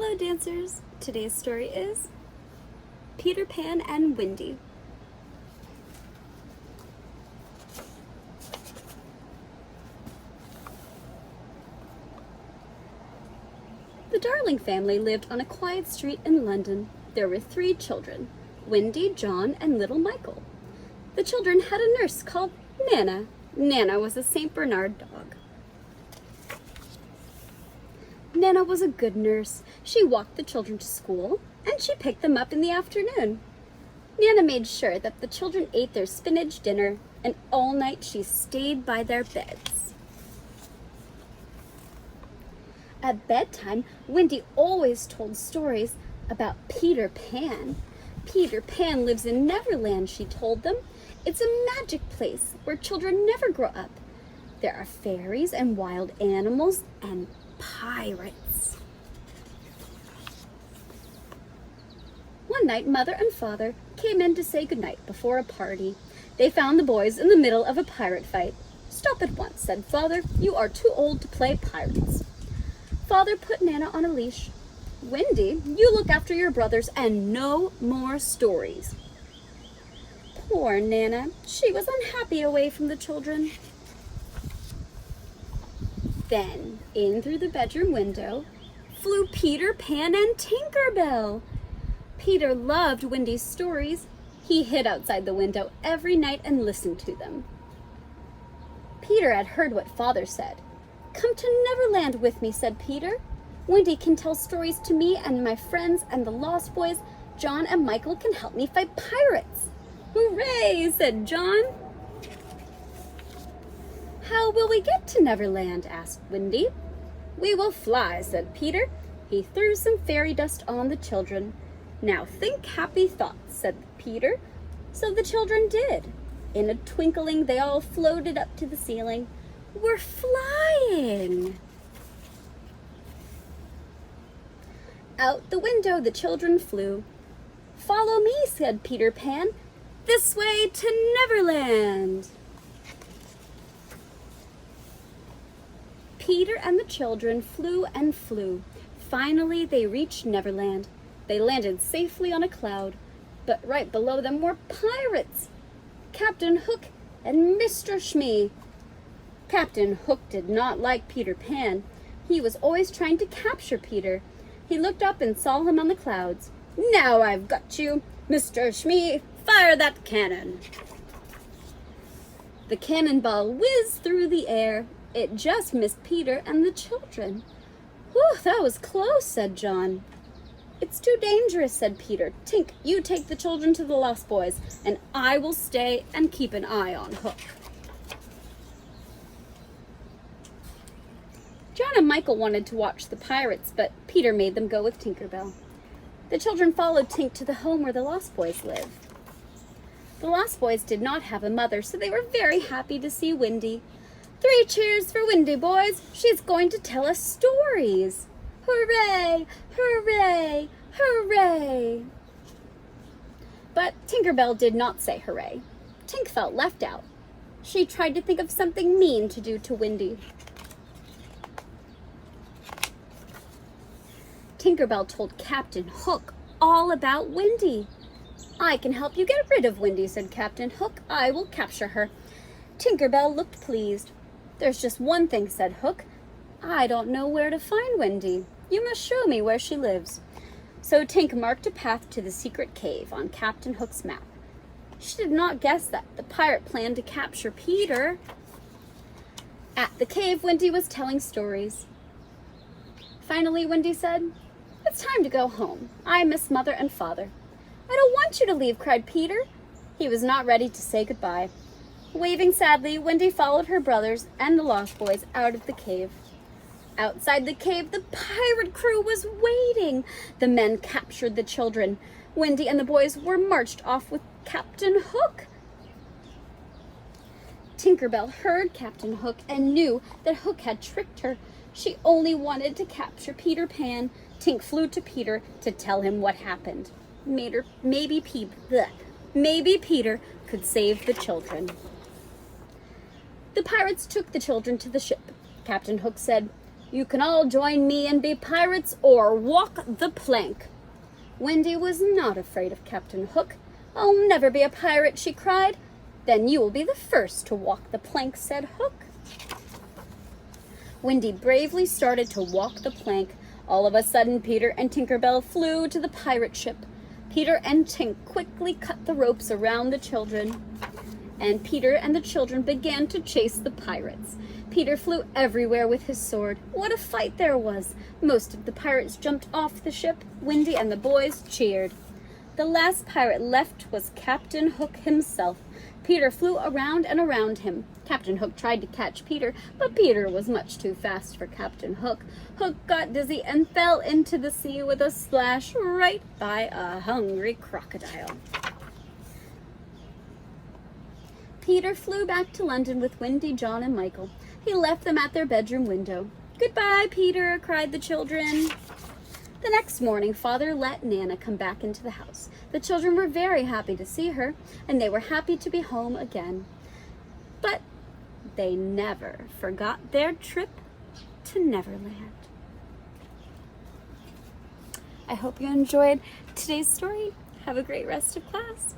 Hello dancers! Today's story is Peter Pan and Wendy. The Darling family lived on a quiet street in London. There were 3 children, Wendy, John, and little Michael. The children had a nurse called Nana. Nana was a St. Bernard dog. Nana was a good nurse. She walked the children to school, and she picked them up in the afternoon. Nana made sure that the children ate their spinach dinner, and all night she stayed by their beds. At bedtime, Wendy always told stories about Peter Pan. Peter Pan lives in Neverland, she told them. It's a magic place where children never grow up. There are fairies and wild animals and pirates. One night, Mother and Father came in to say goodnight before a party. They found the boys in the middle of a pirate fight. "Stop at once," said Father. "You are too old to play pirates." Father put Nana on a leash. "Wendy, you look after your brothers and no more stories." Poor Nana. She was unhappy away from the children. Then, in through the bedroom window, flew Peter Pan and Tinker Bell. Peter loved Wendy's stories. He hid outside the window every night and listened to them. Peter had heard what Father said. "Come to Neverland with me," said Peter. "Wendy can tell stories to me and my friends, and the Lost Boys, John and Michael, can help me fight pirates." "Hooray!" said John. "How will we get to Neverland?" asked Wendy. "We will fly," said Peter. He threw some fairy dust on the children. "Now think happy thoughts," said Peter. So the children did. In a twinkling, they all floated up to the ceiling. "We're flying!" Out the window the children flew. "Follow me," said Peter Pan. "This way to Neverland." Peter and the children flew and flew. Finally, they reached Neverland. They landed safely on a cloud, but right below them were pirates, Captain Hook and Mr. Smee. Captain Hook did not like Peter Pan. He was always trying to capture Peter. He looked up and saw him on the clouds. "Now I've got you, Mr. Smee. Fire that cannon." The cannonball whizzed through the air. It just missed Peter and the children. "Whew, that was close," said John. "It's too dangerous," said Peter. "Tink, you take the children to the Lost Boys, and I will stay and keep an eye on Hook." John and Michael wanted to watch the pirates, but Peter made them go with Tinker Bell. The children followed Tink to the home where the Lost Boys lived. The Lost Boys did not have a mother, so they were very happy to see Wendy. "3 cheers for Wendy, boys. She's going to tell us stories." "Hooray! Hooray! Hooray!" But Tinker Bell did not say hooray. Tink felt left out. She tried to think of something mean to do to Wendy. Tinker Bell told Captain Hook all about Wendy. "I can help you get rid of Wendy," said Captain Hook. "I will capture her." Tinker Bell looked pleased. "There's just one thing," said Hook. "I don't know where to find Wendy. You must show me where she lives." So Tink marked a path to the secret cave on Captain Hook's map. She did not guess that the pirate planned to capture Peter. At the cave, Wendy was telling stories. Finally, Wendy said, "It's time to go home. I miss Mother and Father." "I don't want you to leave," cried Peter. He was not ready to say goodbye. Waving sadly, Wendy followed her brothers and the Lost Boys out of the cave. Outside the cave, the pirate crew was waiting. The men captured the children. Wendy and the boys were marched off with Captain Hook. Tinker Bell heard Captain Hook and knew that Hook had tricked her. She only wanted to capture Peter Pan. Tink flew to Peter to tell him what happened. Maybe Peter could save the children. The pirates took the children to the ship. Captain Hook said, You can all join me and be pirates or walk the plank. Wendy was not afraid of Captain Hook. I'll never be a pirate, she cried. Then you will be the first to walk the plank, said Hook. Wendy bravely started to walk the plank. All of a sudden, Peter and Tinker Bell flew to the pirate ship. Peter and Tink quickly cut the ropes around the children, and Peter and the children began to chase the pirates. Peter flew everywhere with his sword. What a fight there was! Most of the pirates jumped off the ship. Wendy and the boys cheered. The last pirate left was Captain Hook himself. Peter flew around and around him. Captain Hook tried to catch Peter, but Peter was much too fast for Captain Hook. Hook got dizzy and fell into the sea with a splash right by a hungry crocodile. Peter flew back to London with Wendy, John, and Michael. He left them at their bedroom window. "Goodbye, Peter," cried the children. The next morning, Father let Nana come back into the house. The children were very happy to see her, and they were happy to be home again. But they never forgot their trip to Neverland. I hope you enjoyed today's story. Have a great rest of class.